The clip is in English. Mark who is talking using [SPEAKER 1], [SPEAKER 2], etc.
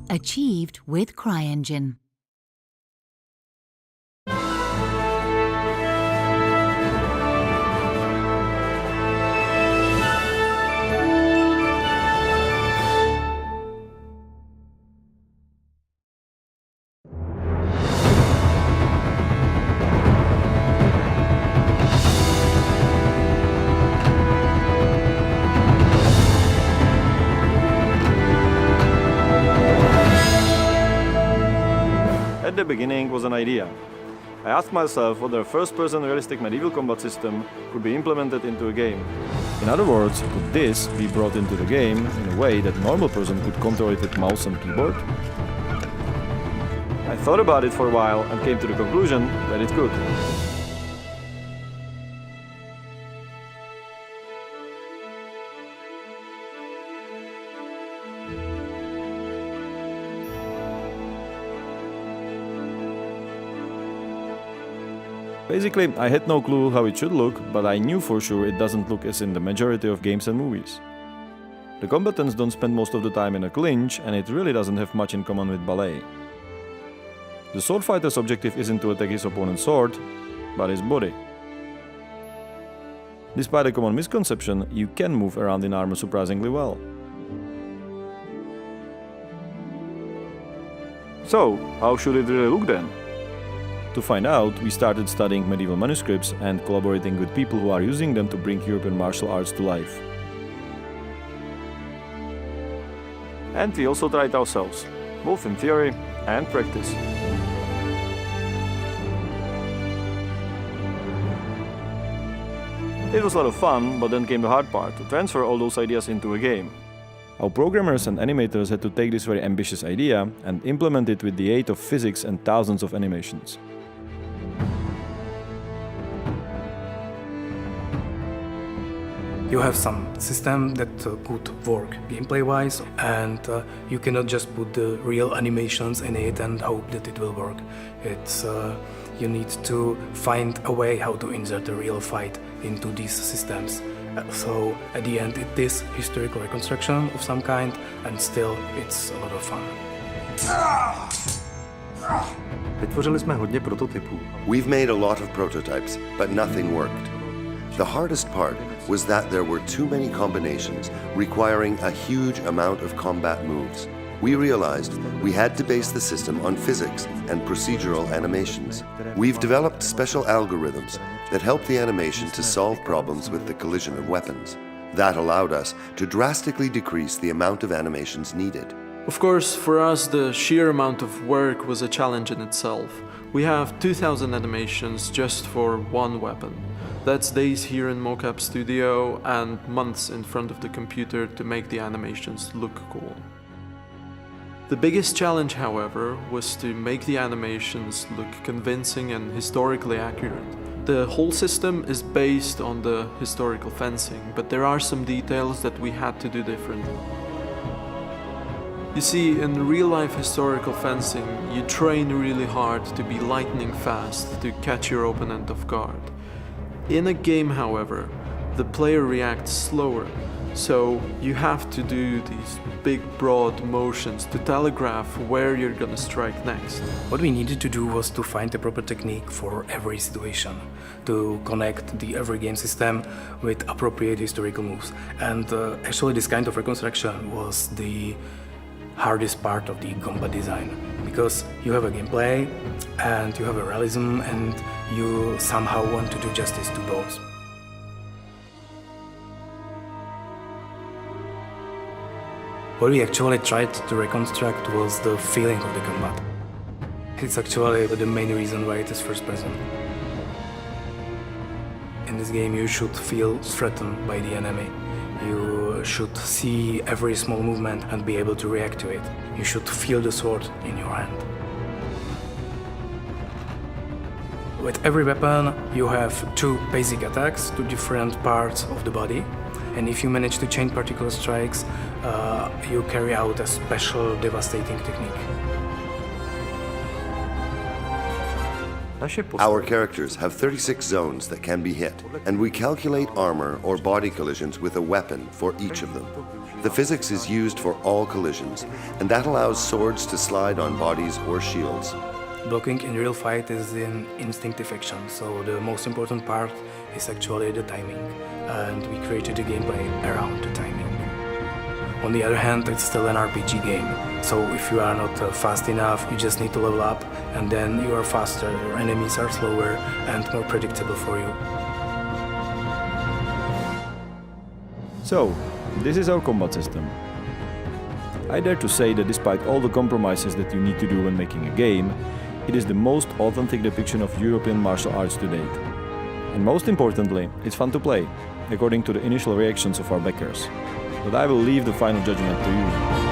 [SPEAKER 1] Achieved with CryEngine.
[SPEAKER 2] At the beginning was an idea. I asked myself whether a first-person realistic medieval combat system could be implemented into a game. In other words, could this be brought into the game in a way that a normal person could control it with mouse and keyboard? I thought about it for a while and came to the conclusion that it could. Basically, I had no clue how it should look, but I knew for sure it doesn't look as in the majority of games and movies. The combatants don't spend most of the time in a clinch, and it really doesn't have much in common with ballet. The sword fighter's objective isn't to attack his opponent's sword, but his body. Despite a common misconception, you can move around in armor surprisingly well. So, how should it really look then? To find out, we started studying medieval manuscripts and collaborating with people who are using them to bring European martial arts to life. And we also tried ourselves, both in theory and practice. It was a lot of fun, but then came the hard part, to transfer all those ideas into a game. Our programmers and animators had to take this very ambitious idea and implement it with the aid of physics and thousands of animations.
[SPEAKER 3] You have some system that could work gameplay-wise, and you cannot just put the real animations in it and hope that it will work. You need to find a way how to insert a real fight into these systems. So at the end it is historical reconstruction of some kind, and still it's a lot of fun.
[SPEAKER 4] Vytvořili jsme hodně prototypů.
[SPEAKER 5] We've made a lot of prototypes, but nothing worked. The hardest part was that there were too many combinations, requiring a huge amount of combat moves. We realized we had to base the system on physics and procedural animations. We've developed special algorithms that help the animation to solve problems with the collision of weapons. That allowed us to drastically decrease the amount of animations needed.
[SPEAKER 6] Of course, for us, the sheer amount of work was a challenge in itself. We have 2,000 animations just for one weapon. That's days here in Mocap Studio and months in front of the computer to make the animations look cool. The biggest challenge, however, was to make the animations look convincing and historically accurate. The whole system is based on the historical fencing, but there are some details that we had to do differently. You see, in real-life historical fencing, you train really hard to be lightning fast to catch your opponent off guard. In a game, however, the player reacts slower, so you have to do these big, broad motions to telegraph where you're gonna strike next.
[SPEAKER 3] What we needed to do was to find the proper technique for every situation, to connect the every game system with appropriate historical moves. And actually this kind of reconstruction was the hardest part of the combat design, because you have a gameplay and you have a realism and you somehow want to do justice to both. What we actually tried to reconstruct was the feeling of the combat. It's actually the main reason why it is first person. In this game you should feel threatened by the enemy. You should see every small movement and be able to react to it. You should feel the sword in your hand. With every weapon you have two basic attacks, two different parts of the body, and if you manage to chain particular strikes, you carry out a special devastating technique.
[SPEAKER 4] Naše postavy
[SPEAKER 5] Our characters have 36 zones that can be hit, and we calculate armor or body collisions with a weapon for each of them. The physics is used for all collisions, and that allows swords to slide on bodies or shields.
[SPEAKER 3] Blocking in real fight is an instinctive action, so the most important part is actually the timing, and we created the gameplay around the timing. On the other hand, it's still an RPG game, so if you are not fast enough, you just need to level up, and then you are faster, your enemies are slower and more predictable for you.
[SPEAKER 2] So, this is our combat system. I dare to say that despite all the compromises that you need to do when making a game, it is the most authentic depiction of European martial arts to date. And most importantly, it's fun to play, according to the initial reactions of our backers. But I will leave the final judgment to you.